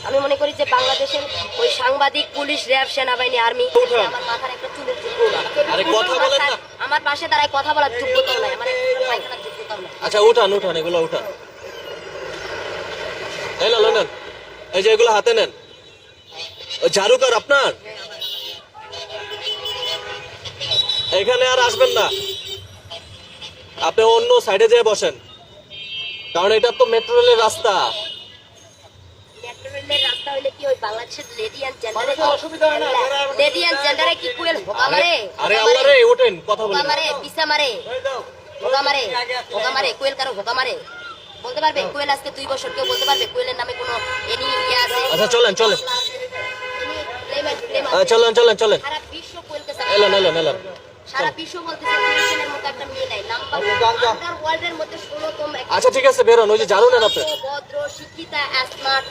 আমি মনে করি যে বাংলাদেশের ওই সাংবাদিক, পুলিশ, র্যাব, সেনাবাহিনী, আর্মি, আমার মাথার একটা চুলের যোগ্য না। আরে কথা বলেন না। আমার পাশে দাঁড়ায় কথা বলার যোগ্যতাও নাই, আমার পায়খানার যোগ্যতাও নাই। আচ্ছা উঠান উঠান, এগুলো উঠান। এই নেন, এই যে এগুলো হাতে নেন। ওই ঝাড়ুকার আপনার, এখানে আর আসবেন না, আপনি অন্য সাইডে যেয়ে বসেন, কারণ এটা তো মেট্রো রেলের রাস্তা। মেট্রো রেলের রাস্তা হইলে কি ওই বাংলাদেশের লেডি এন্ড জেন্ডারে অসুবিধা হয় না? লেডি এন্ড জেন্ডারে কি কুয়েল ভোকা মারে? আরে আল্লাহ রে, ওঠেন, কথা বলেন। ভোকা মারে, পিসা মারে, ভোকা মারে, ভোকা মারে, কোয়েল কারো ভোকা মারে? বলতে পারবে কোয়েল আজকে 2 বছর কেউ বলতে পারবে কোয়েলের নামে কোনো এনি ইয়ে আছে? আচ্ছা চলেন চলেন, সারা চলেন চলেন চলেন, বিশ্ব কোয়েলকে এলেন এলেন এলেন। সারা বিশ্ব বলতেছে কোয়েলের মতো একটা মেয়ে নাই, নাম্বার আন্ডার ওয়ার্ল্ডের মধ্যে 16তম আচ্ছা ঠিক আছে, বেরোন, ওই যে ঝাড়ু নেন আপনি। ভদ্র, শিক্ষিতা, স্মার্ট